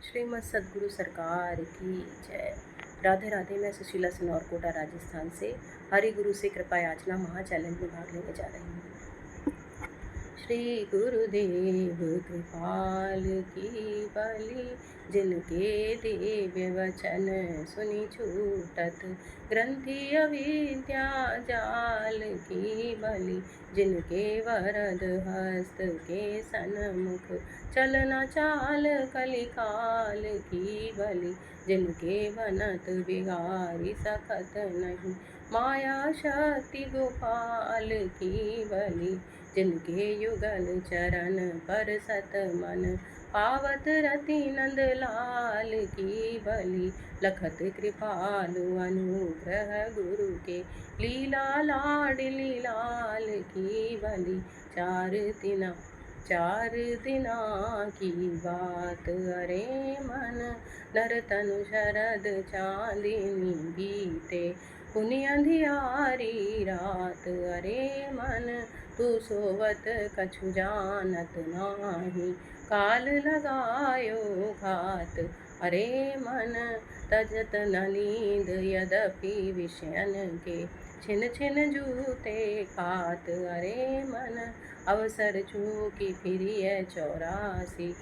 श्रीमद सद्गुरु सरकार की जय। राधे राधे। मैं सुशीला सिनौर कोटा राजस्थान से हरि गुरु से कृपा याचना महा चैलेंज में भाग लेने जा रही हूँ। श्री गुरुदेव कृपाल की बलि, जिनके दिव्य वचन सुनि छूटत ग्रंथि अविद्या जाल की बलि, जिनके वरद हस्त के सन्मुख चलना चाल कलिकाल की बलि, जिनके बनत बिगारी सखत नहीं माया शक्ति गोपाल की बलि, जिनके युगल चरण पर सत मन पावत रति नंद लाल की बलि, लखत कृपालु अनुग्रह गुरु के लीला लाडली लाल की बलि, चार दिना की बात अरे मन, नर तनु शरद चांदनी बीते पुनि अंधियारी रात अरे मन, तू सोवत कछु जानत नाही काल लगायो घात अरे मन, तजत न नींद यद्यपि विषयन के छिन छिन जूते खात अरे मन, अवसर चूकी फिरिय 84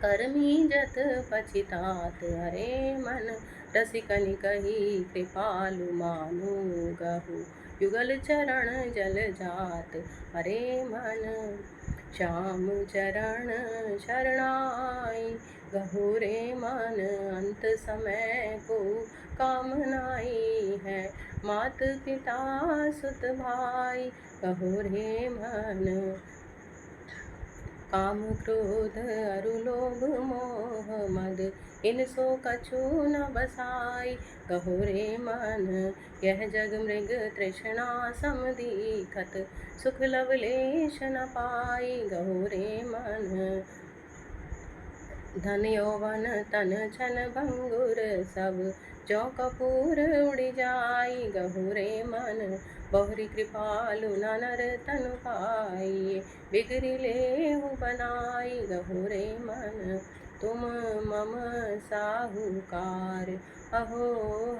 कर्मी जत पछितात अरे मन, रसिकनि कही कृपालु मानु गहु युगल चरण जल जात अरे मन, श्याम चरण शरणाई गहु रे मन, अंत समय को कामनाई है मात पिता सुत भाई कहो रे मन, काम क्रोध अरु लोभ मोह मद इन सो कछु न बसाई कहो रे मन, यह जग मृग तृष्णा सम दीखत सुख लवलेश न पाई गहो रे मन, धन यौवन तन छन भंगुर सब जो कपूर उड़ जाई गहो रे मन, बहुरी कृपालु नर तनु पाई बिगड़ी लेहु बनाई गहो रे मन, तुम मम साहूकार अहो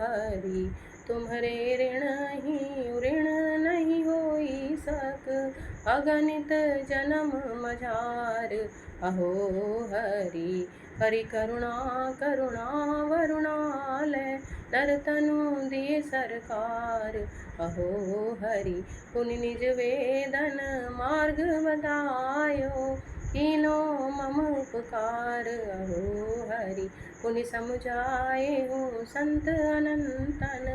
हरि, तुम्हारे ऋण ही ऋण नहीं होई सक, अगणित जन्म मझार अहो हरि, हरि करुणा करुणा वरुणालय नर तनु दिए सरकार अहो हरि, पुनि निज वेदन मार्ग बतायो कीनो मम उपकार अहो हरि, पुनि समुझाए हूँ संत अनंतन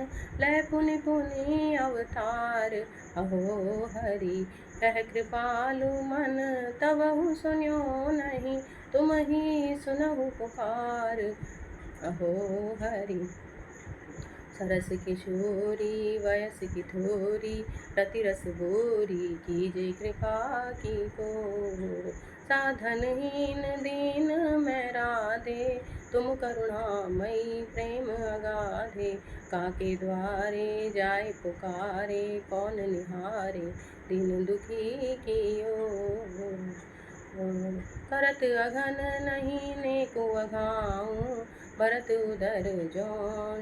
लय पुनि पुनि अवतार अहो हरि, कह कृपालु मन तबहु सुन्यो नहीं तुम ही सुनहु पुकार अहो हरि, सरस किशोरी वयस की थोरी रतिरस बोरी कीजे कृपा की कोर, साधनहीन दीन मैं राधे तुम करुणामयी प्रेम अगाधे, काके द्वारे जाय पुकारे कौन निहारे दीन दुखी की ओर, करत अघन नहीं नेको अघाऊं भरत उदर जो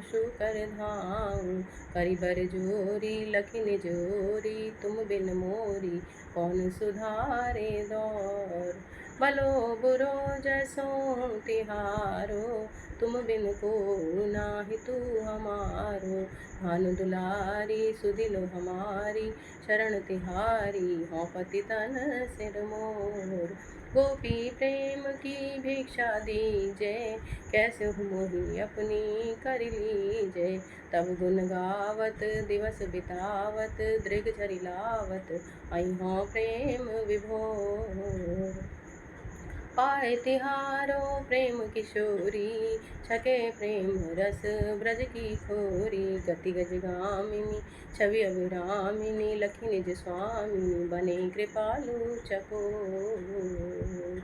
शुकर धाऊं, करी बर जोरी लखिन जोरी तुम बिन मोरी कौन सुधारे दौर, भलो बुरो जैसो तिहारो तुम बिन को नाही तू हमारो, भानु दुलारी सुधिलो हमारी शरण तिहारी हों पति तन सिर मोर, गोपी प्रेम की भिक्षा दीजे कैसे मोही अपनी कर लीजे, तब गुण गावत दिवस बितावत दृग झरी लावत आई हों प्रेम विभोर, पाए तिहारो प्रेम किशोरी छके प्रेम रस ब्रज की खोरी, गति गज गामिनी छवि अभिरामिनी लखी निज स्वामिनी बने कृपालु चकोर,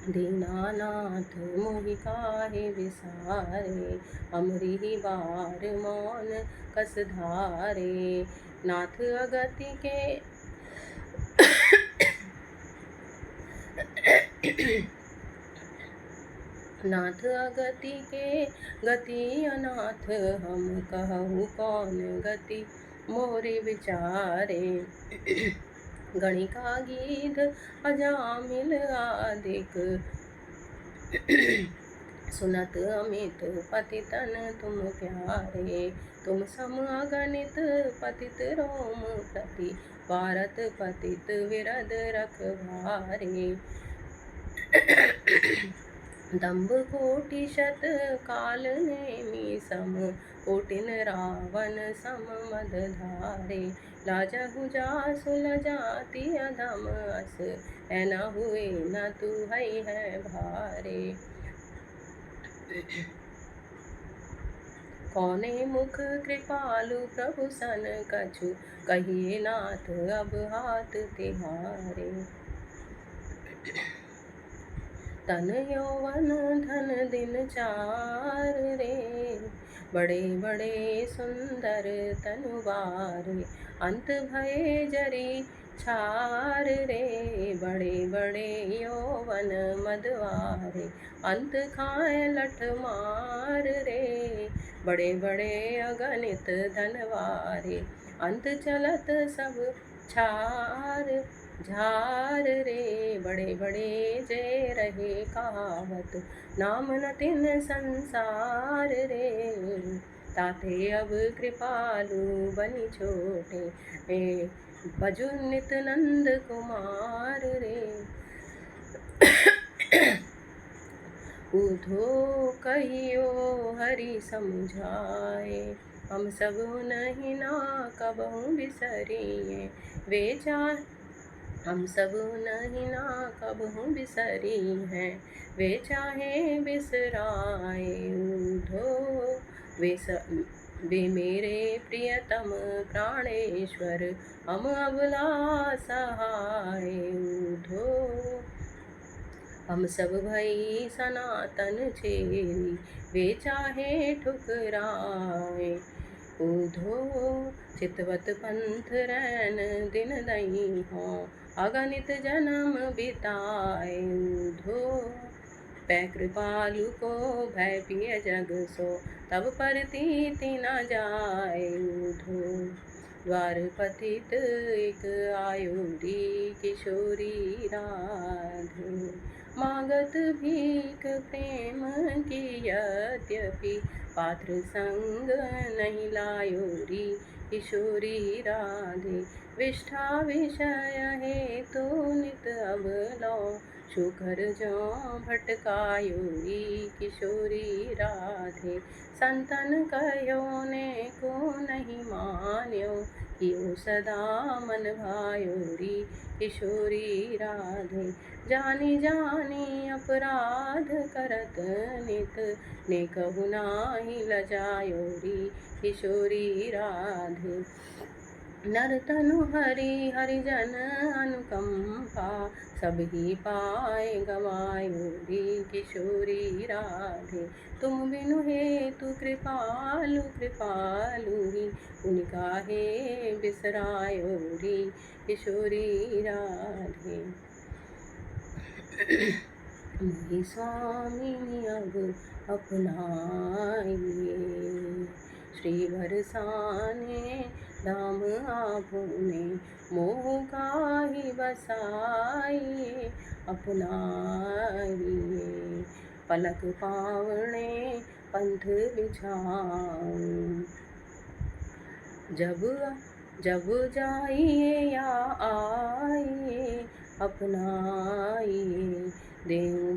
दीनानाथ मोहि काहे विसारे अमरी बार मौन कस धारे, नाथ अगति के नाथ अगति के गति अनाथ, हम कहूँ कौन गति मोरे विचारे। गणिका गीध अजामिल आदिक, सुनत अमित पतितन तुम प्यारे। तुम सम अगणित पतित रोम प्रति, भारत पतित विरद रखवारे। दम्भ कोटि शत काल नेमि सम, कोटिन रावण सम मद धारे। लाजहु जासु लजाति अधम अस, ऐना हुए न तू है भारे। कौने मुख कृपालु प्रभु सन कछु, कहिए नाथ अब हाथ तिहारे। तन यौवन धन दिन चार रे, बड़े बड़े सुंदर तनुवारे। अंत भये जरी छार रे, बड़े बड़े यौवन मदवारे। अंत खाए लठ मार रे, बड़े बड़े अगणित धनवारे। अंत चलत सब छार झार रे, बड़े बड़े जय रहे कहावत, नाम न तिन संसार रे। ताते अब कृपालु बनी छोटे, भजु नित नंद कुमार रे। उधो कहियो हरि समझाए, हम सब नहीं ना कबहु बिसरिए। वे चाहे हम सब नहीं ना कबहु बिसरी हैं, वे चाहे बिसराए। उधो वे मेरे प्रियतम प्राणेश्वर, हम अबला सहाय। उधो हम सब भई सनातन चेरी, वे चाहे ठुकराए। उधो चितवत पंथ रैन दिन दई हों, अगणित जन्म बिताए। उधो पै कृपालु को भय पिय जग सो, तब परतीति न जाए। उधो द्वार पतित एक आयुरी, किशोरी राधे। मांगत भीख प्रेम की यद्यपि, पात्र संग नहीं लायोरी। किशोरी राधे विष्ठा विषय है तो नित अब लो, शुकर जो भटकायोरी। किशोरी राधे संतन कहो ने को नहीं मान्यो, कियो सदा मन भायोरी। किशोरी राधे जानी जानी अपराध करत नित, ने कहु नाही लजायोरी। किशोरी राधे नर तनु हरि हरिजन अनुकंपा, सब ही पाए गवायोरी। किशोरी राधे तुम बिनु हेतु कृपालु कृपालु ही, उनका हे बिसरायोरी। किशोरी राधे मोहि स्वामिनी अब अपनाइए, श्री बरसाने धाम आपने, मोह काहि बसाइए अपनाइए। पलक पावने पंथ बिछाऊं, जब जाइए या आइए अपनाइए। देऊं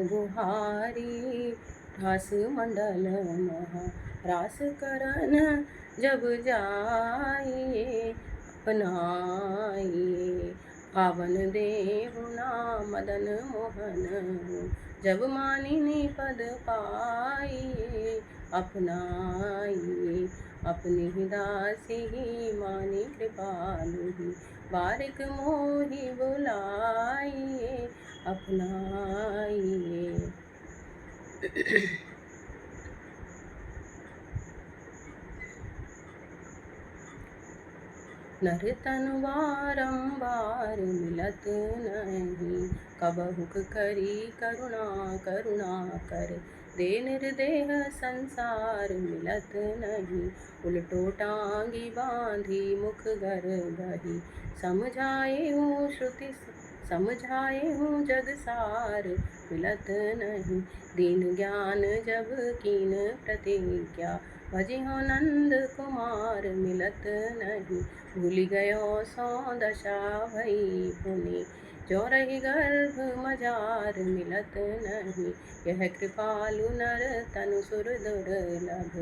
बुहारी रास मंडल महा, रास करन जब जाइए अपनाइए। पावन देहु ना मदन मोहन, जब मानिनी पद पाइए अपनाइए। अपनी दासी मानी कृपालु, बारिक मोहि बुलाइए अपनाइए। नर तन बारंबार मिलत नहीं, कबहुक करी करुणा करुणा कर, दे निर्देह संसार मिलत नहीं। उलटो टांगी बांधी मुख गर बही, समझाए हूँ श्रुति समझाए हूँ जग सार मिलत नहीं। दीन ज्ञान जब कीन प्रतिज्ञा, भजे हो नंद कुमार मिलत नहीं। भूल गयो सौ दशा भई पुनि, जो रही गर्भ मजार मिलत नहीं। यह कृपालु नर तनु सुर दुर्लभ,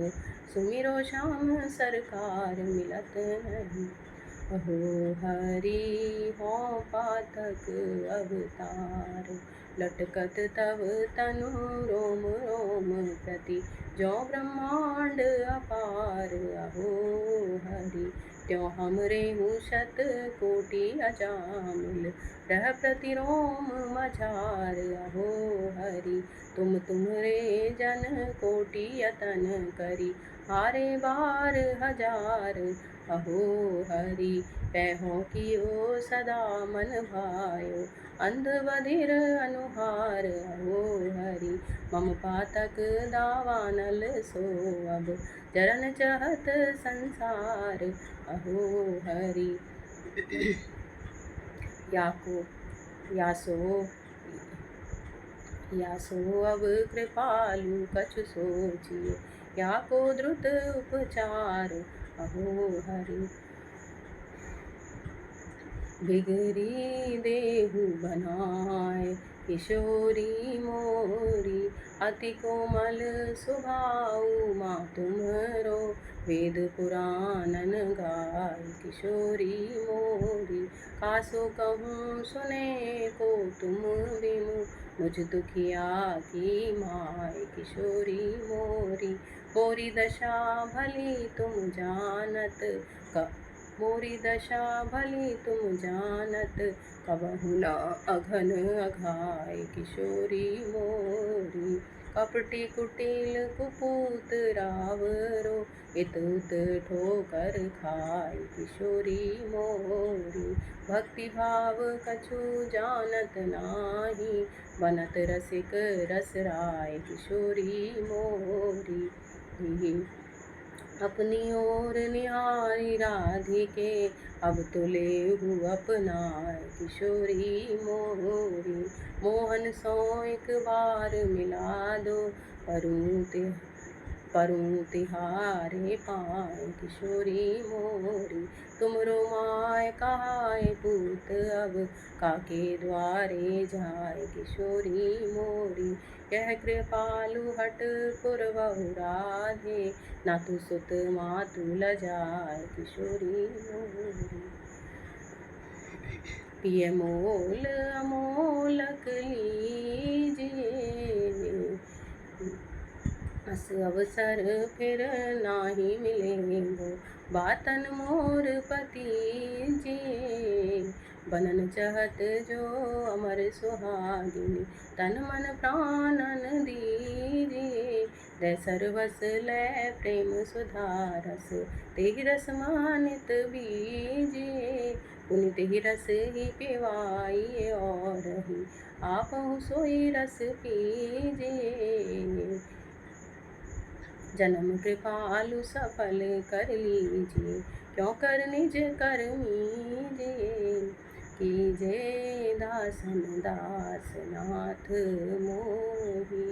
सुमिरो श्याम सरकार मिलत नहीं। अहो हरि हो पातक अवतार, लटकत तब तनु रोम रोम प्रति, जो ब्रह्मांड अपार। अहो हरि त्यों हमरे हूँ शत कोटि अजामिल, रह प्रतिरोम मझार। अहो हरि तुम्हरे जन कोटि यतन करी, हारे बार हजार। अहो हरि पैहों कियो सदा मन भायो, अंध बधिर अनुहार। अहो हरि मम पातक दावानल सो, अब चरण चहत संसार। अहो हरि यासो अब कृपालु कछु सोचिए, या को द्रुत उपचार। अहो हरि बिगड़ी देहु बनाए, किशोरी मोरी अति कोमल स्वभाव। माँ तुम्हरो वेद पुराणन गाय, किशोरी मोरी कासो कहूँ सुने को तुम बिनु, मुझ दुखिया की माय। किशोरी मोरी दशा भली तुम जानत, मोरी दशा भली तुम जानत, कबहु न अघन अघाय। किशोरी मोरी कपटी कुटिल कुपूत रावरो, इत उत ठोकर खाय। किशोरी मोरी भक्ति भाव कछु जानत नाही, बनत रसिक रस राय। किशोरी मोरी अपनी ओर निहारी राधिके, अब तो लेहु अपनाय। किशोरी मोरी मोहन सो एक बार मिला दो, परूँ तिहारे पाए। किशोरी मोरी तुमरो माय कहाय पूत, अब काके द्वारे जाय। किशोरी मोरी यह कृपालु हट पुरवहु राधे, नातु सुत मातु लजाय। किशोरी मोरी पिय मोल अमोलक लीजिए, अस अवसर फिर नाही मिलेंगो, बातन मोर पतीजिए। बनन चहत जो अमर सुहागिनी, तन मन प्राणन दीजिए। दै सर्वस लै प्रेम सुधारस, तेहि रस मानित बीजिए। पुनि तेहि रस ही पिवाइए, और ही आपहु सोई रस पीजिए। जन्म कृपालु सफल कर लीजिए, क्यों कर निज कर मीजिए। कीजे दासन दास नाथ मोही,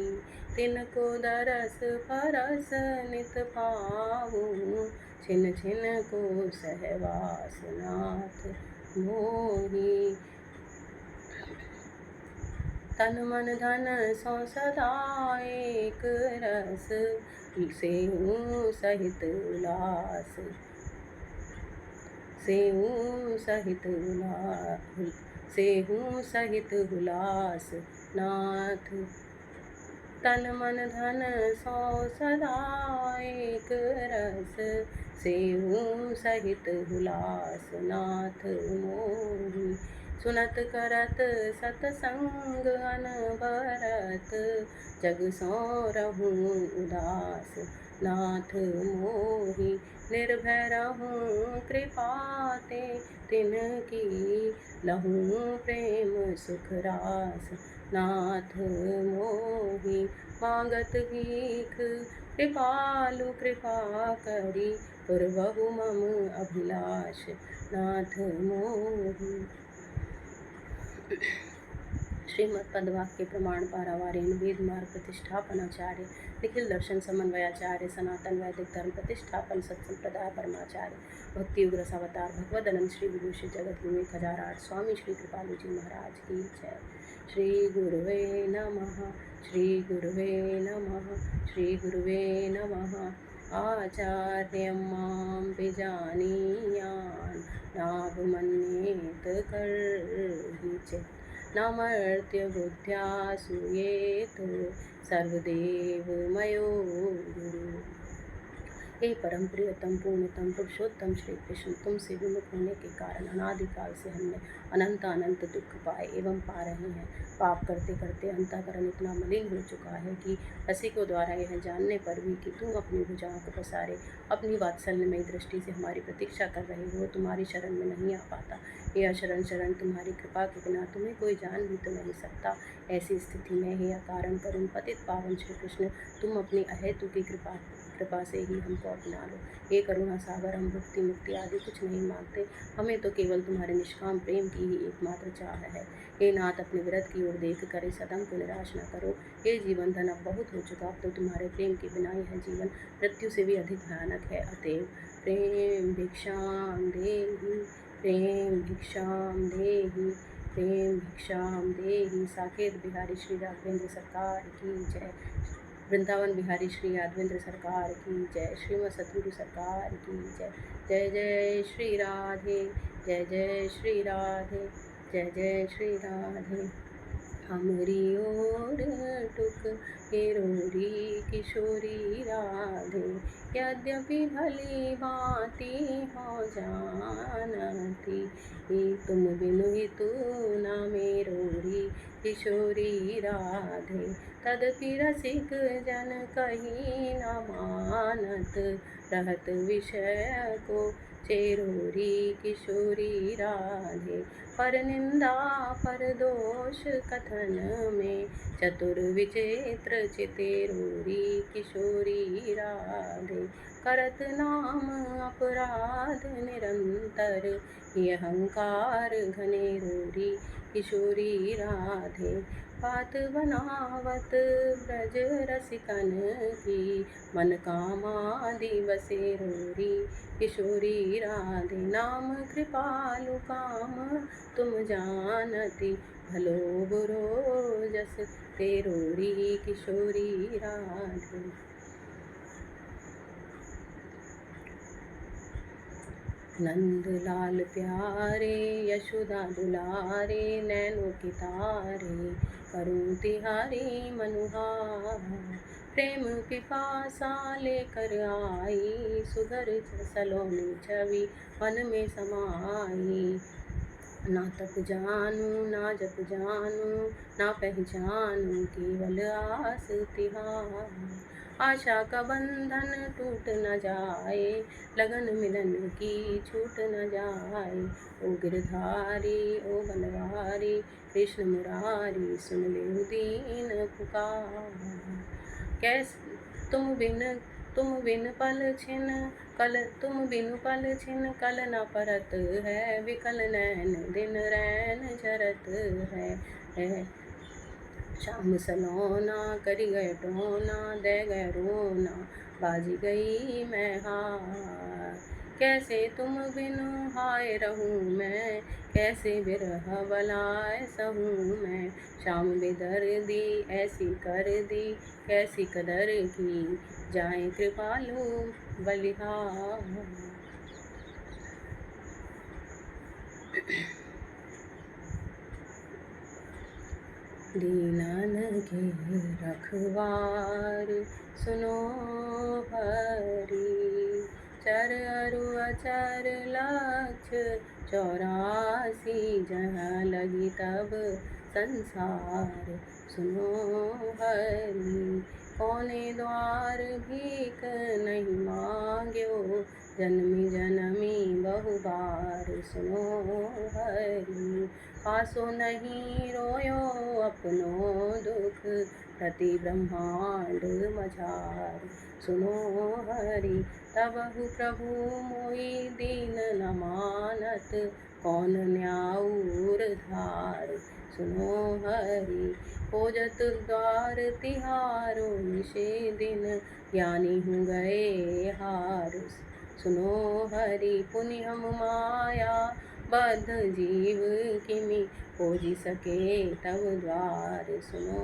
तिनको दरस परस नित पाऊँ। छिन छिन को सहवास नाथ मोही, तन मन धन सो सदा एक रस, सेहूँ सहित उल्लास। सेहूँ सहित हुलास नाथ, तन मन धन सो सदा एक रस। सेहूँ सहित हुलास नाथ मोही, सुनत करत सतसंग अनबरत, जग सो रहूँ उदास। नाथ मोहि निर्भय रहूं कृपाते तिनकी लहूं प्रेम सुख रास। नाथ मोहि मांगत भीख कृपालु कृपा करी पुरवहु मम अभिलाष। नाथ मोहि श्रीमद् पदवाक्य प्रमाण पारावारेण वेद मार्ग प्रतिष्ठापनाचार्य निखिल दर्शन समन्वयाचार्य सनातन वैदिक धर्म प्रतिष्ठापन सत्संप्रदाय परमाचार्य भक्ति युग रसावतार भगवदनंद श्री विभूषित जगत गुरु 1008 स्वामी श्री कृपालु जी महाराज की जय। श्री गुरुवे नमः। श्री गुरुवे नमः। श्री गुरुवे नमः। आचार्यं मां विजानीयान् नाभमन्येत कर्हि चित् नमर्त्य बुद्ध्या सूयेत सर्वदेव मयो गुरु। हे परम प्रियतम पूर्णतम पुरुषोत्तम श्री कृष्ण, तुमसे विमुख होने के कारण अनादिकाल से हमने अनंत अनंत दुख पाए एवं पा रहे हैं। पाप करते करते अंतःकरण इतना मलिन हो चुका है कि रसिकों द्वारा यह जानने पर भी कि तुम अपनी भुजाओं को पसारे अपनी वात्सल्यमयी दृष्टि से हमारी प्रतीक्षा कर रहे हो, तुम्हारी शरण में नहीं आ पाता। यह शरण शरण तुम्हारी कृपा के बिना तुम्हें कोई जान भी तो नहीं सकता। ऐसी स्थिति में हे अकारण करुण पतित पावन श्री कृष्ण, तुम अपनी अहेतु की कृपा से ही हमको अपना लो। हे करुणा सागर, हम भुक्ति मुक्ति आदि कुछ नहीं मांगते, हमें तो केवल तुम्हारे निष्काम प्रेम की ही एकमात्र चाह है। हे नाथ, अपने विरत की ओर देख कर इस अधम को निराश न करो। हे जीवन धन अब बहुत हो चुका, अब तो तुम्हारे प्रेम के बिना यह जीवन मृत्यु से भी अधिक भयानक है। अतएव प्रेम भिक्षाम देहि, प्रेम भिक्षाम देहि, प्रेम भिक्षाम देहि। साकेत बिहारी श्री राघवेंद्र सरकार की जय। वृंदावन बिहारी श्री यादवेंद्र सरकार की जय। श्रीमद सतगुरु सरकार की जय। जय जय श्री राधे, जय जय श्री राधे, जय जय श्री राधे। हमरी ओर टुक हिरोरी किशोरी राधे, यद्यपि भली भांति हो जानती, तुम बिनु ही तू न मेरोरी किशोरी राधे। तदपि रसिक जन कहीं न मानत, रहत विषय को चेरोरी किशोरी राधे। पर निंदा पर दोष कथन में, चतुर विचित्र चितेरोरी किशोरी राधे। करत नाम अपराध निरंतर, ये अहंकार घनेरोरी किशोरी राधे। बात बनावत ब्रज रसिकन की, मन कामादि बसे रोरी किशोरी राधे। नाम कृपालु काम तुम जानती, भलो बुरो जस तेरोरी किशोरी राधे। नंद लाल प्यारे यशोदा दुलारे, नैनो के तारे करूं तिहारी मनुहार। प्रेम पिपासा लेकर आई, सुघर सलोनी छवि मन में समाई। ना तप जानू ना जप जानू ना पहचानू, केवल आस तिहार। आशा का बंधन टूट न जाए, लगन मिलन की छूट न जाए। ओ गिरधारी ओ बनवारी कृष्ण मुरारी, सुन ले दीन पुकार। कैसे तुम बिन पल छिन कल, तुम बिनु पल छिन कल न परत है। विकल नैन दिन रैन जरत है। शाम सलोना करी गए टोना, दे गए रोना बाजी गई मैं हार। कैसे तुम बिनु हाय रहूं मैं, कैसे बिरह बलाए सहूं मैं। शाम बेदर दी ऐसी कर दी, कैसी कदर की जाए कृपालु बलिहार। दीनन के रखवार सुनो हरि, चर अरु अचर लक्ष्य 84 जहाँ लगी तब संसार सुनो हरि। कौने द्वार भीख नहीं मांग्यो, जन्मी जन्मी बहु बार सुनो हरि। कासो नहीं रोयो अपनो दुख, प्रति ब्रह्मांड मझार सुनो हरि। तबहु प्रभु मोहि दीन न मानत, कौन न्याऊर धार सुनो हरि। खोजत द्वार तिहारो निशे दिन, ज्ञानी हूँ गए हार सुनो हरि। पुनि हम माया बद्ध जीव किमि, खोजी सके तब द्वार सुनो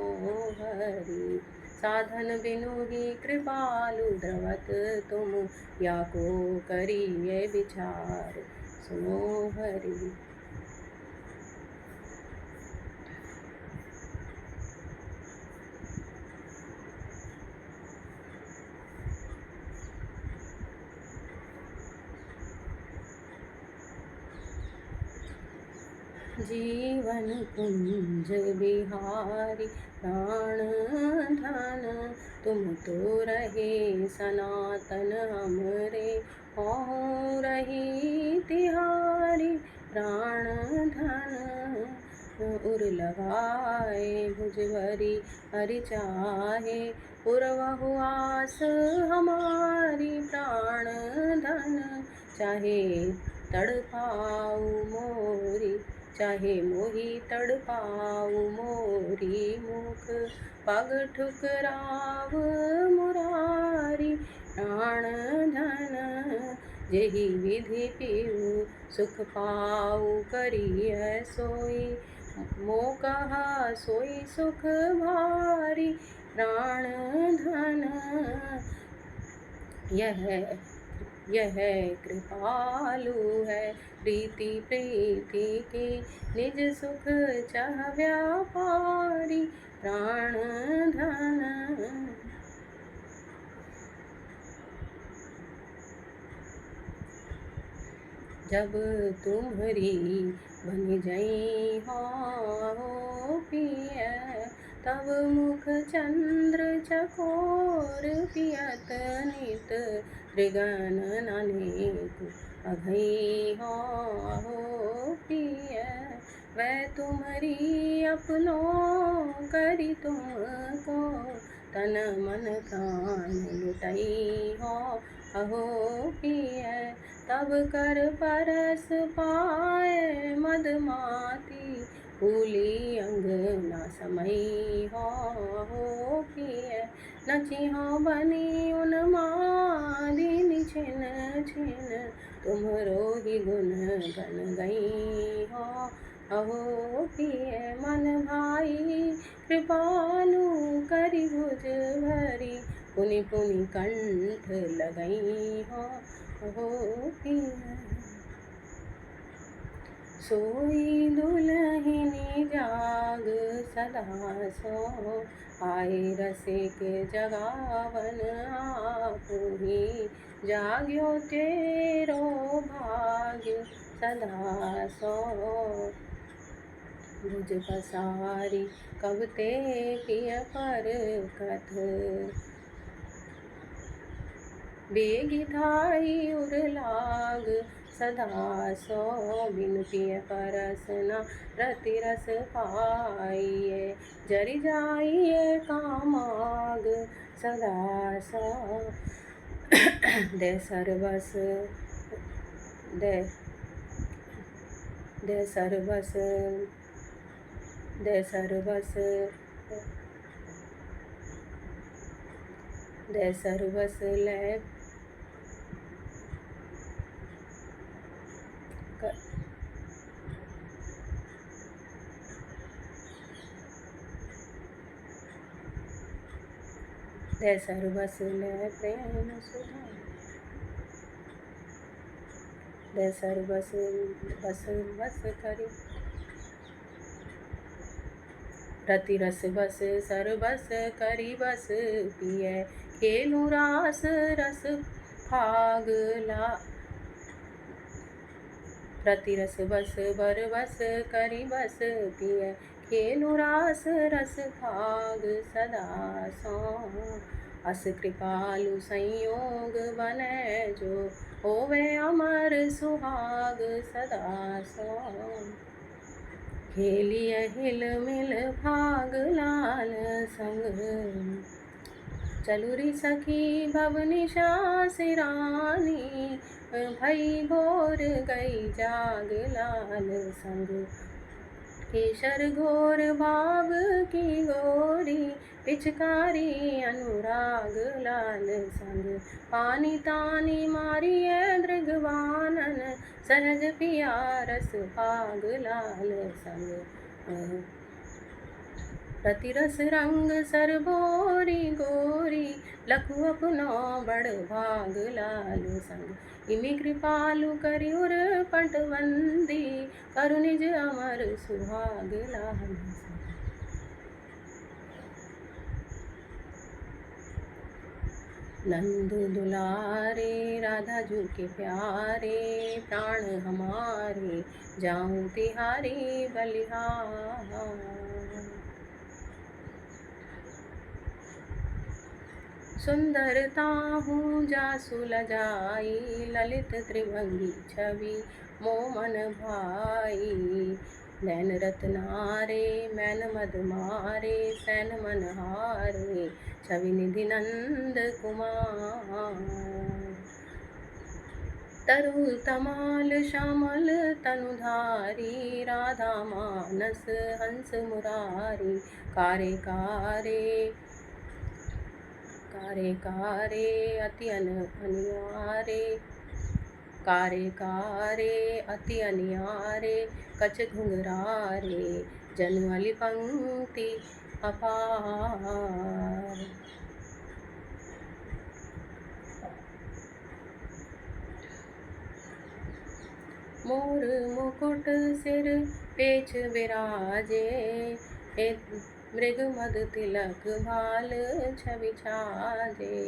हरि। साधन बिनु ही कृपालु द्रवत तुम, या को करिए विचार सुनो हरि। जीवन कुंज बिहारी प्राण धन, तुम तो रहे सनातन हमरे, हों रही तिहारी प्राण धन। उर लगाए भुजभरी हरि चाहे, पुरवहु आस हमारी प्राण धन। चाहे तड़पाऊ मोरी, चाहे मोही तड़पाऊ मोरी मुख, पग ठुकराव मुरारी प्राण धन। जेहि विधि पीऊ सुख पाऊ, करिय सोई मो कहा सोई सुख भारी प्राण धन। यह कृपालु है प्रीति प्रीति की, निज सुख चाह व्यापारी प्राण धन। जब तुम्हरी बन जई हो पिय, तब मुख चंद्र चकोर पियत नित, त्रिगण अनेक अघई हो पिय। वह तुम्हरी अपनो करी तुमको, तन मन प्राण लुटई हो अहो पिय। तब कर परस पाए मदमाती, फूली अंग न समई हो पिय। नची हो बनी उन्मादिनी छिन छिन, तुम्हरो ही गुण गन गई हो अहो पिय। मन भाई कृपालु करि भुज भरी, पुनि पुनि कंठ लगई हो अहो पिय। सोई दुलहिनी जाग सदा सो, आए रसिक जगावन आपुही। जाग्यो तेरो भाग्य सदा सो, भुज पसारी कब ते पिय पर कथ। बेगी थाई उर लाग सदा सो, बिनु पिय परस न रति रस पाइए। जरि जाइए कामाग सदा सो, दे सर्वस दे दे सर्वस दे सर्वस दे सर्वस ले दे सर्वस ले प्रेम सुधा, दे सर्वस बस बस करी रति रस बस सर्वस करी बस पिय। खेलू रास रस फागला, रति रस बस बर बस करी बस पिय। केनु रास रस भाग सदा सो। अस कृपालु संयोग बने जो, होवे अमर सुहाग सदा सो। खेलिय हिल मिल भाग लाल संग, चलुरी सखी भवनिशा सिरानी। भई भोर गई जाग लाल संग, केशर घोर भाव की गोरी। पिचकारी अनुराग लाल संग, पानी तानी मारिय दृगवानन। सहज पिया रस भाग लाल संग, रतिरस रंग सरबोरी गोरी। लखु अपनो बड़ भाग लाल संग, इमि कृपालु करिउर पटवंदी। करु निज अमर सुहाग लाल संग। नंद दुलारे राधा जू के प्यारे, प्राण हमारे जाऊं तिहारी बलिहार। सुंदरता हूँ जासु लजाई, ललित त्रिभंगी छवि मोमन भाई। नैन रत्नारे मैन मद मारे, सैन मन हारे छवि निधि नंद कुमार। तरु तमाल श्यामल तनुधारी, राधा मानस हंस मुरारी। कारे कारे कारे कारे अति अनियारे, कारे कारे अति अनियारे। कछ घुंघरारे जनुअलि पंक्ति अपार। मोर मुकुट सिर पेच विराजे, मृग मद तिलक भाल छवि छाजे।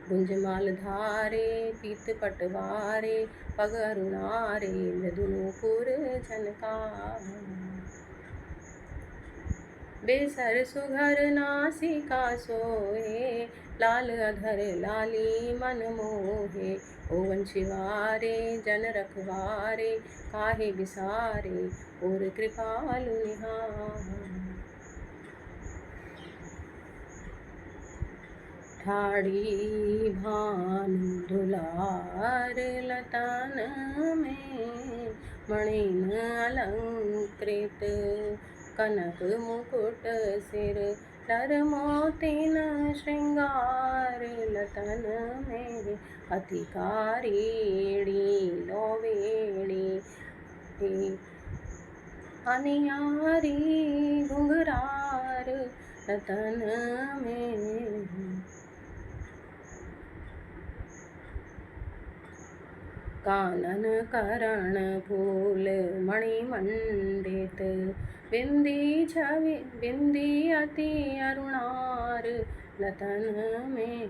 गुंजमाल धारे पीत पटवारे, पग अरुणारे मृदु नूपुर झनकार। बेसर सुघर नासिका सोहे, लाल अधर लाली मन मोहे। ओवन शिवारे जन रखवारे, काहे बिसारे और कृपालु निहार। ठाड़ी भानु दुलार लतन में, मणिन अलंकृत कनक मुकुट सिर। लर मोतिन श्रृंगार लतन में, अति कारीणी लोवेणी। अनियारी घुंघरार लतन में, कानन करण फूल मणिमंडित। बिंदी छवि बिंदी अति अरुणार लतन में।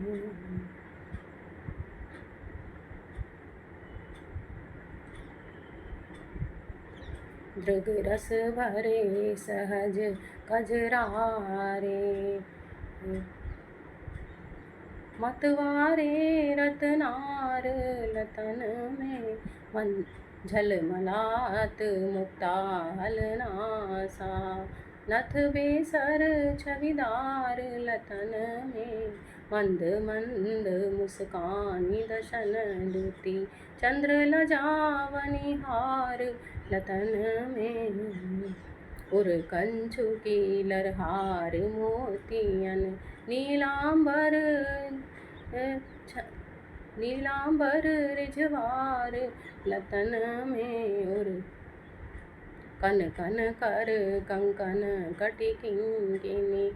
दृग रस भरे सहज कजरारे, मतवारे रतनार लतन में। झलमलात मुक्ताहल नासा, नथ बेसर छविदार लतन में। मंद मंद मुस्कानी दशन दुति, चंद्र लजावनी हार लतन में। उर कंचु की लरहार मोतियन, नीलांबर नीलांबर रिझवार लतन में। उर कन कन कर कंकन कटि किंकिनी,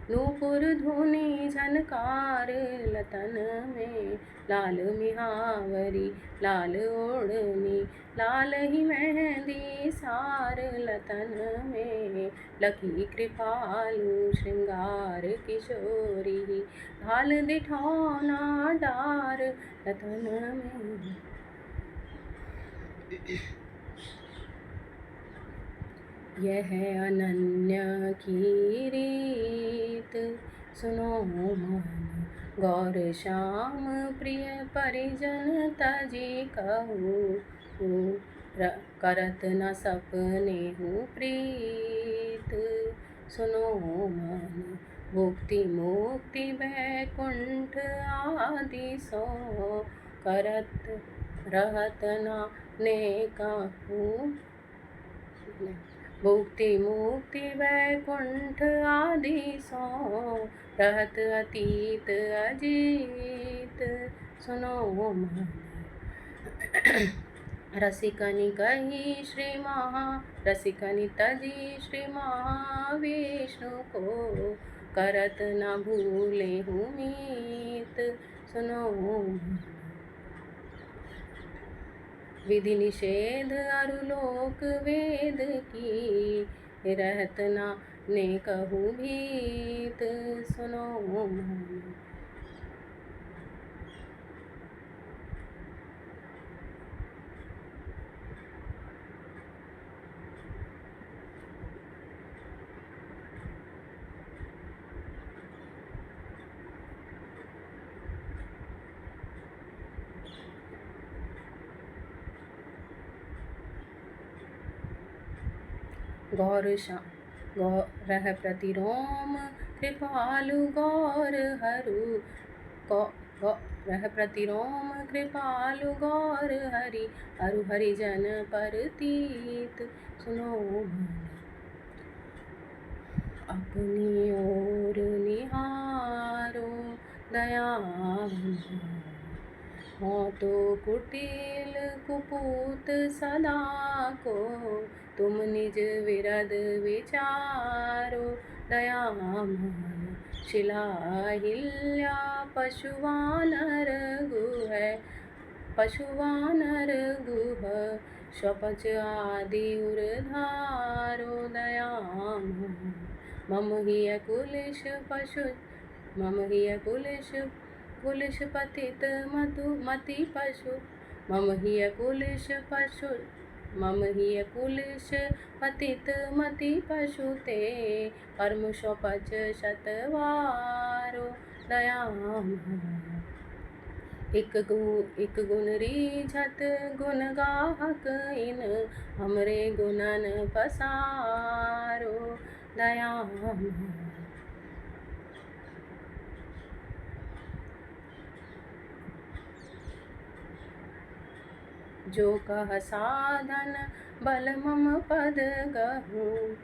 नूपुर धुनि झनकार लतन में। लाल मिहावरी लाल ओढ़नी, लाल ही मेहंदी सार लतन में। लखी कृपालु श्रृंगार किशोरी, ढाल दिठौना डार लतन में। यह अनन्य की रीत सुनो मन, गौर श्याम प्रिय परिजन तजी कहूँ, करत न सपने हूँ प्रीत सुनो मन, भुक्ति मुक्ति वैकुंठ आदि सो, करत रहत ने कहूँ, भुक्ति मुक्ति वैकुंठ आदि सो, रहत अतीत अजीत सुनो मन। रसिकनि कही श्री रसिकनि तजी श्री महाविष्णु को, करत न भूले हूँ मीत सुनो मन। विधि निषेध अरुलोक वेद की, रहत न ने कहूँ भीत सुनो मन। गौर रह प्रतिरोम कृपालु गौर हरु, रह प्रतिरोम कृपालु गौर हरि, अरु हरिजन परतीत सुनो मन। अपनी ओर निहारो दयावंत, हो तो कुटिल कुपूत सदा को, तुम निज विरद विचारो दयामय। शिलाहिल्या पशुवानर गुह, स्वपच आदि उरधारो दयामय। मम हिय कुलिश पतित मति पशु, मम हिय कुलिश पतित मति पशु ते, कर्म स्वपच शतवारो दयामय। एक गुण रीझत गुण गाहक इन, हमरे गुणन पसारो दयामय। जो कह साधन बल मम पद गहूँ,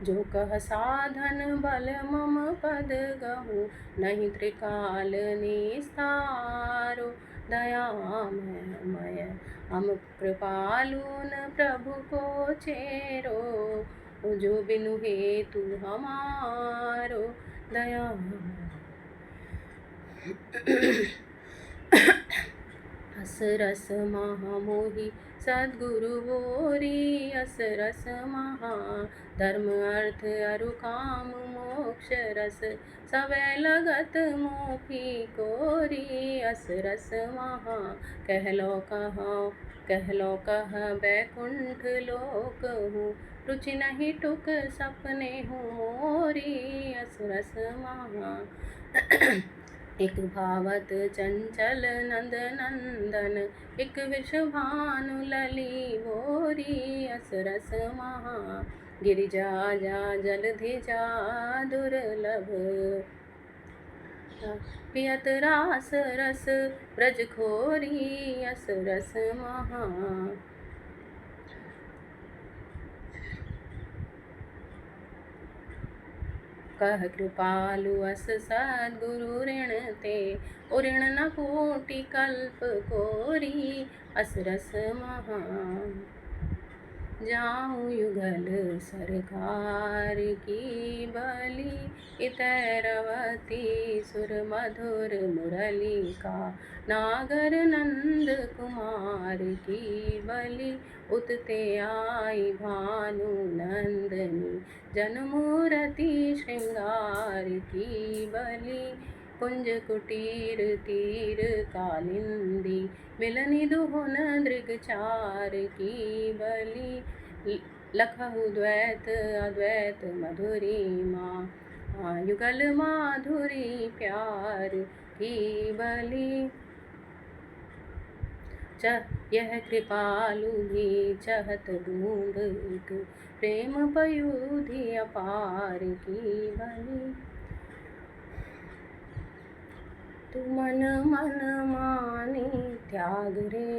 जो कह साधन बल मम पद गहूँ, नहीं त्रिकाल निस्तारो दयामय। हम कृपालुन प्रभु को चेरो, जो बिनु हेतु हमारो दयामय। अस रस महामोहि सद्गुरु बोरी, अस रस महा धर्म अर्थ अरु काम मोक्ष रस, सवै लगत मोफी कोरी। अस रस महा कहलो कह बैकुंठ लोक हूँ, रुचि नहीं टुक सपने हूँ मोरी। अस रस महा एक भावत चंचल नंद नंदन, एक विषभानु लली भोरी। अस रस महा गिरिजा जा जलधि जा दुर्लभ, पियत रास रस ब्रज खोरी। अस रस महा कह कृपालु अस सद्गुरु ऋण ते, ऋण न कोटि कल्प कोरी। अस रस महा जाऊं युगल सरकार की बलि, इतैरवती सुर मधुर मुरली का, नागर नंद कुमार की बलि, उतते आई भानु नंदनी, जनमूरति श्रृंगार की बलि। कुंज कुटीर तीर कालिंदी, मिलनी दुहुन दृग चार की बलि, लखहु द्वैत अद्वैत मधुरी माँ, युगल माधुरी प्यार की बलि। यह कृपालु भी चहत बूंद एक, प्रेम पयुधि अपार की बलि। तू मन मन मानी त्याग रे,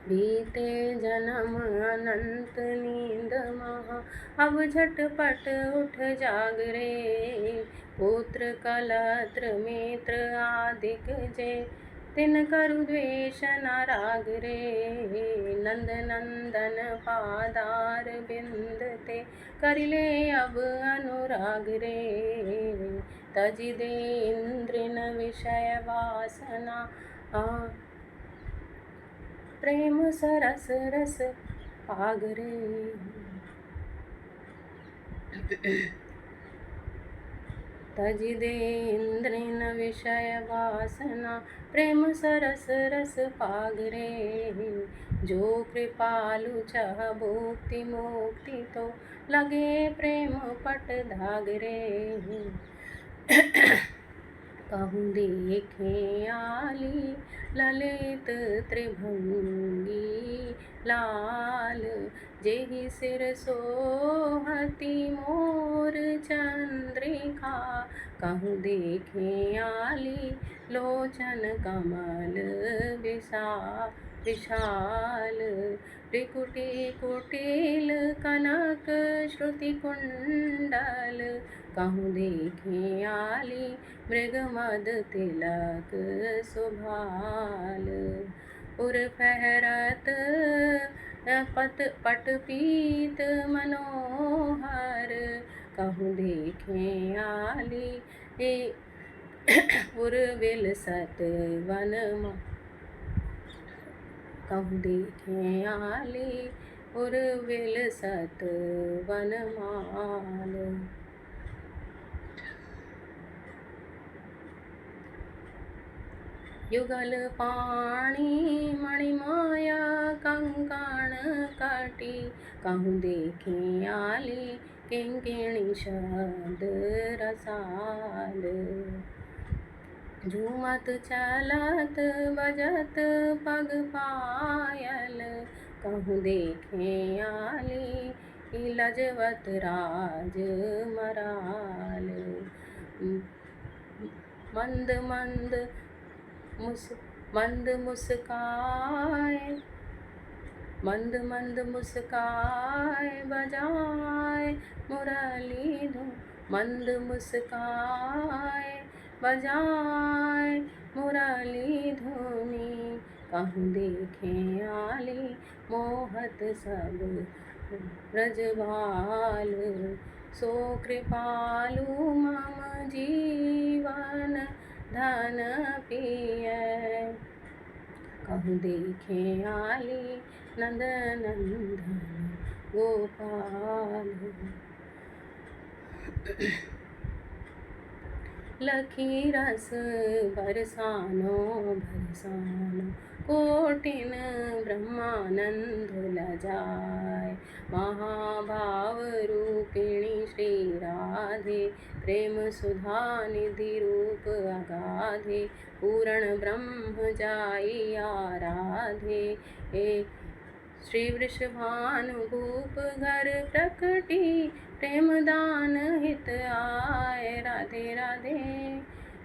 बीते जन्म अनंत नींद महा, अब झटपट उठ जाग रे। पुत्र कलत्र मित्र आदिक जे, तिन करु द्वेष न राग रे। नंद नंदन पादार बिंद ते, करिले अब अनुराग रे। तजि दे इंद्रिन विषय वासना, प्रेम सरस रस पाग रे। तजि दे इंद्रिन विषय वासना, प्रेम सरस रस पाग रे। जो कृपालु चह भुक्ति मुक्ति, तो लगे प्रेम पट धाग रे। कहूँ देखें आली ललित त्रिभंगी लाल, जेहि सिर सोहती मोर चंद्रिका। कहूँ देखें आली लोचन कमल विशाल, त्रिकुटी कुटिल कनक श्रुति कुंडल। कहूँ देखें आली मृगमद तिलक सुभाल, उर फहरत पट पीत मनोहर। कहूँ देखें आली उर्विल सत वन, कहूँ देखें आली उर्विल सत वनमाल। युगल पाणी मणिमाया कंकण कटी, कहूँ देखें आली किंकिणी शब्द रसाल। झूमत चलत बजत पग पायल, कहूँ देखें आली लजवत राज मराल। मंद मंद मुस्काए बजाए मुरली धुन, मंद मुस्काए बजाए मुरली धुनी। कहूँ देखें आली मोहत सब ब्रजबाल, सो कृपालु मम जीवन धन पिय। कहूँ देखें आली नंद नंदन गोपाल। लखी रस बरसानो कोटिन ब्रह्मानंद लजाए। महाभाव रूपिणी श्री राधे, प्रेम सुधा निधि रूप अगाधे। पूर्ण ब्रह्म जाई आराधे, श्री वृषभानु भूप घर प्रकटी। प्रेम दान हित आए राधे राधे,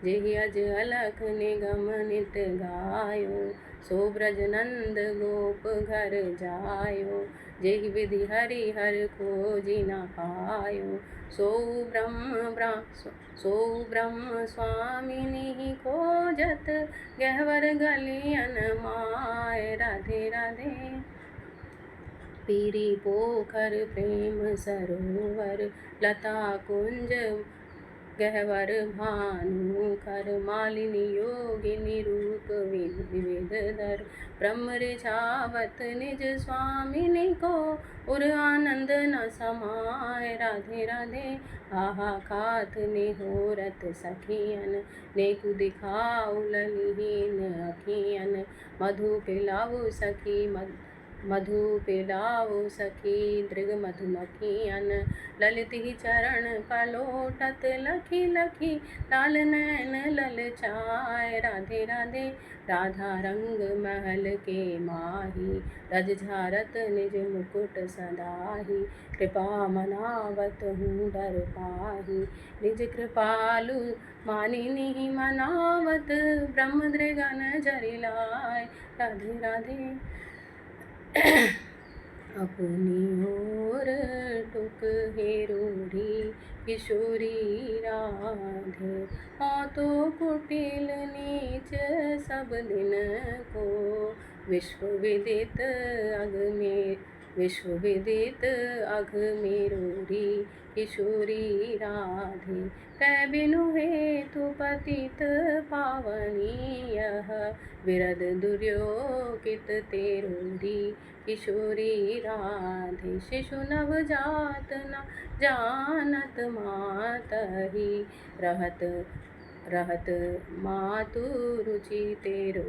जेहि अज अलख निगम नित गायो। सो ब्रज नंद गोप घर जायो, जेहि विधि हरि हर खोजि न पायो। सो ब्रह्म स्वामिनि खोजत, गहवर गलियन माय राधे राधे। पीरी पोखर प्रेम सरोवर, लता कुंज गहवर भानु कर मालिनी योगिनी रूप विविधधर ब्रह्म रिझावत निज स्वामिनी को उर आनंद न समाय। राधे राधे आहा खात निहोरत सखियन नेकु दिखाऊ ललिहीन अखियन मधु पिलाऊ सखी मधु पिलाओ सखी दृग मधुमक्खियन ललित ही चरण पलोटत लखी लखी लाल नैन ललचाए। राधे राधे राधा रंग महल के माही रज झारत निज मुकुट सदाही कृपा मनावत हूँ डर पाही निज कृपालु मानिनी मनावत ब्रह्म दृगन जरिलाय। राधे राधे अपनी ओर टुक हेरूढ़ी किशोरी राधे तो कुटिल नीच सब दिन को विश्व विदित अघ मेरूरी किशोरी राधे कै बिनु हेतु पतित पावनी यह विरद दुर्योकित तेरूरी किशोरी राधे शिशु नवजात न जानत मातहि रहत मातु रुचि तेरो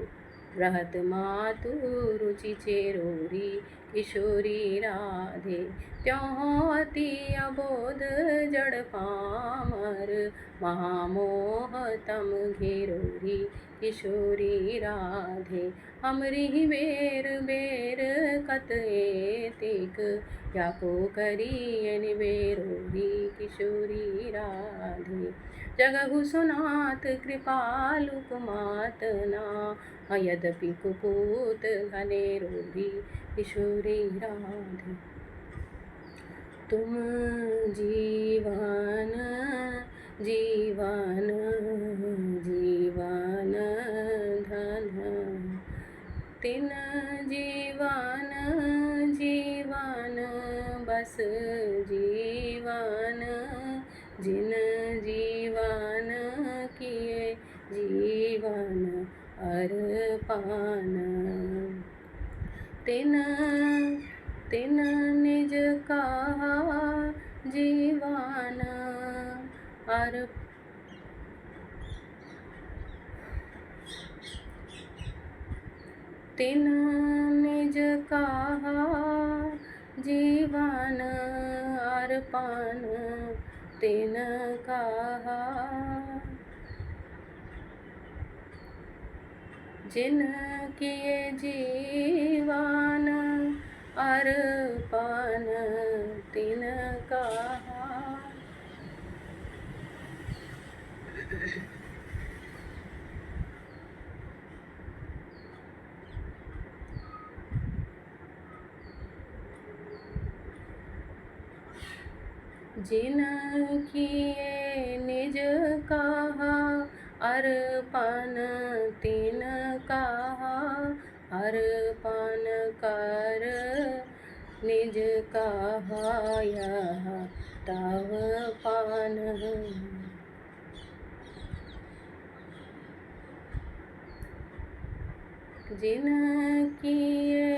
रहत मातु रुचि चेरोरी किशोरी राधे त्यों अति अबोध जड़ पामर महामोह तम घेरोरी किशोरी राधे हमरी बेर बेर कत एतिक याको करी निबेरोरी किशोरी राधे जगहु सुनाथ कृपालु कुमात ना यद्यपि कुपूत घने रोरी किशोरी राधे तुम जीवन जीवन जीवन धन तिन जीवन जीवन बस जीवन जिन जीवन किए जीवन अर्पण तिन तिन निज कहा जीवन तिन निज कहा जीवन अर्पण तिन कहा जिन किए जीवन अर्पण तिन कहा जिन किए निज कहा अर्पण तिन कहा अर्पण कर निज कहा यह तव पान जिन किए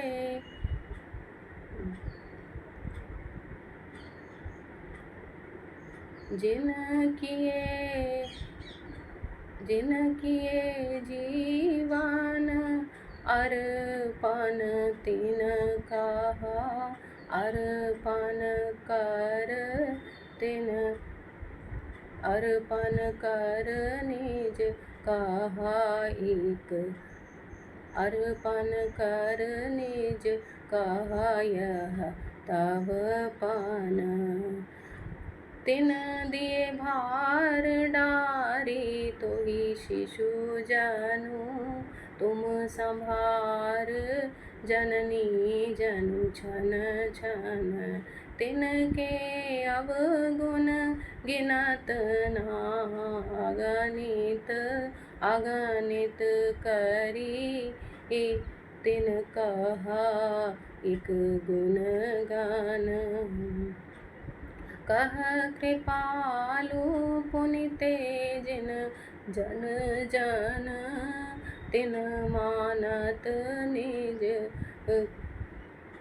जिन किए जीवन अर्पण तिन कहा अर्पण कर तिन अर्पण कर निज कहा एक अर्पण कर निज कहा यह तव पान तिन दिए भार डारी तो ही शिशु जनु तुम संभार जननी जनु छन छन तिनके अवगुण गिनत नागणित अगणित करी तिन कहा एक गुण गान कह कृपालु पुनिते जिन जन जन, तिन मानत निज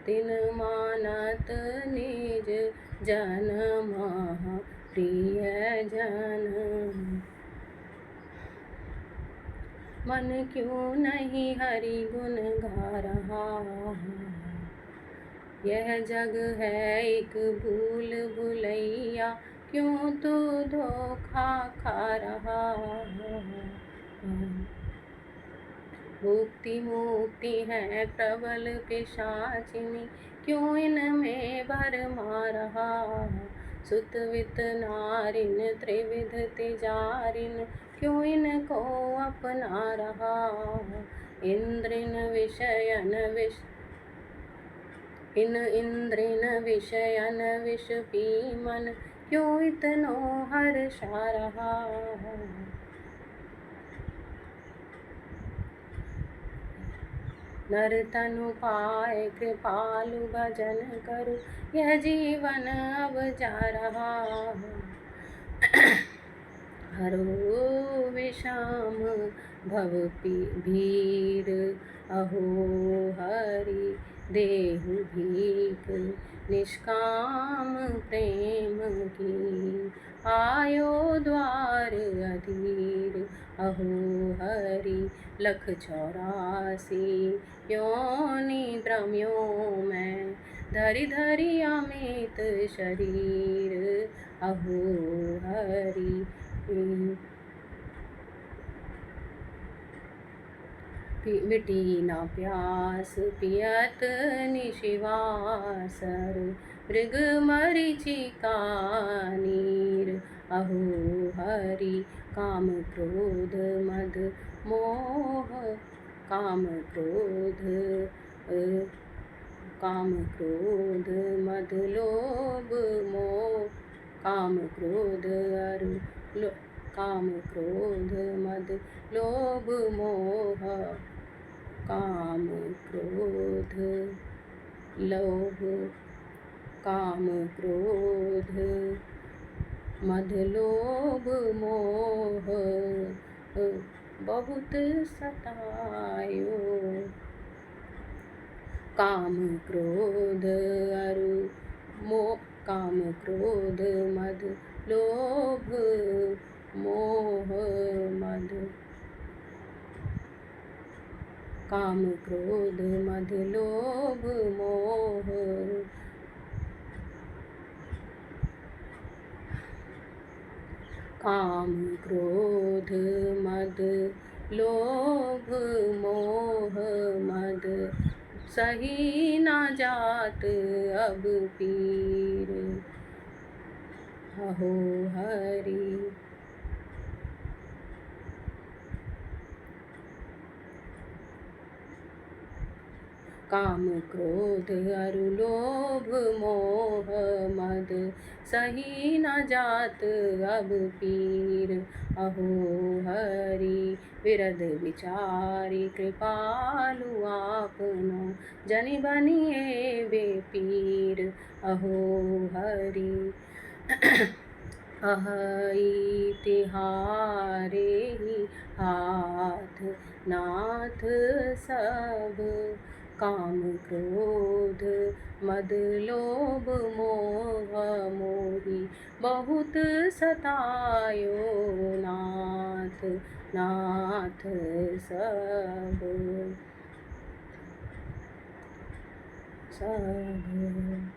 तिन मानत निज जन महा प्रिय जन। मन क्यों नहीं हरि गुण गा रहा, यह जग है एक भूल भुलैया, क्यों तू धोखा खा रहा। भुक्ति मुक्ति है प्रबल पिशाचिनी, क्यों इनमें भरमा रहा। सुत वित नारिन त्रिविध तिजारिन, क्यों इनको अपना रहा। इंद्रिन विषयन विष पी मन, क्यों इतनो हर्षा रहा। नर तनु पाए कृपालु भजन करो, यह जीवन अब जा रहा। हरो विषम भव भीर, अहो हरि देहु भीख। निष्काम प्रेम की आयो द्वार अधीर, अहो हरि लख 84 योनि भ्रम्यो मैं, धरि धरि अमित शरीर, अहो हरि। मिटी न प्यास पियत निशिवासर, मृग मरीचिका नीर, अहो हरि। काम क्रोध मद मोह काम क्रोध मद लोभ मोह, काम क्रोध मद लोभ मोह, काम क्रोध मद लोभ मोह, बहुत सतायो। काम क्रोध मद लोभ मोह मद, काम क्रोध मद लोभ मोह, काम क्रोध मद लोभ मोह मद, सही ना जात अब पीर, अहो हरि। काम क्रोध अरु लोभ मोह मद, सही न जात अब पीर, अहो हरि। विरद विचारी कृपालु आपनो, जनि बनिए बेपीर, अहो हरि। अहै तिहारे ही हाथ नाथ सब, काम क्रोध मद लोभ मोह मोही, बहुत सतायो नाथ नाथ सब सब।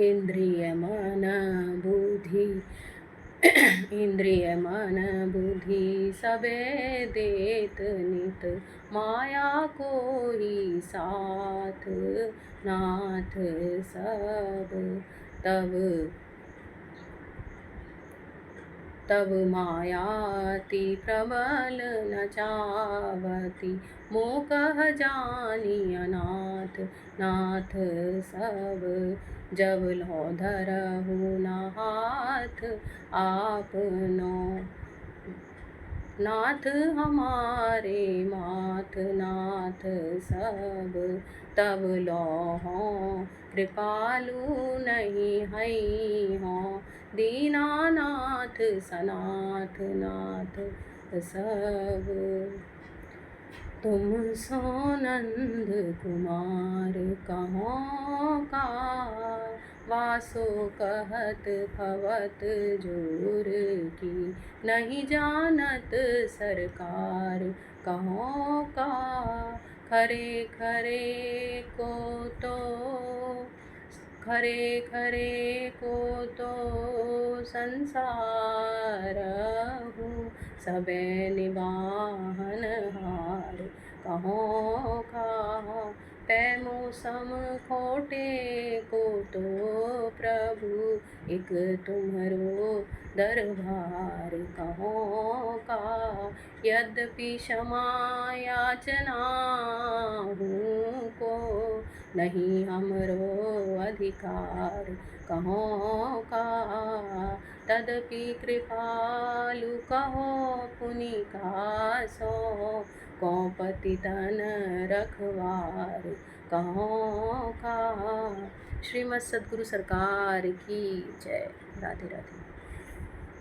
इंद्रिय मन बुद्धि सबे देत नित, माया को ही साथ नाथ सब। तब तब मायाति प्रबल न चावती, मोह कह जानी अनाथ नाथ सब। जब लो धरहु न हाथ आपनो, नाथ हमारे माथ नाथ सब। तब लोहों कृपालु नहीं हई हों, दीनानाथ सनाथ नाथ सब। तुम सो नंद कुमार कहों का, वासो कहत भवत जोर की। नहीं जानत सरकार कहों का, खरे खरे को तो खरे खरे को तो संसार हूँ, सबे निवाहन हार कहों का। पै मौसम खोटे को तो प्रभु, एक तुम्हरो दरबार कहों का। यद्यपि क्षमा याचना हूँ को, नहीं हमरो अधिकार कहों का। तदपि कृपालु कहो पुनि का सो, को पतितन रखवार कहों का। श्रीमद् सद्गुरु सरकार की जय। राधे राधे।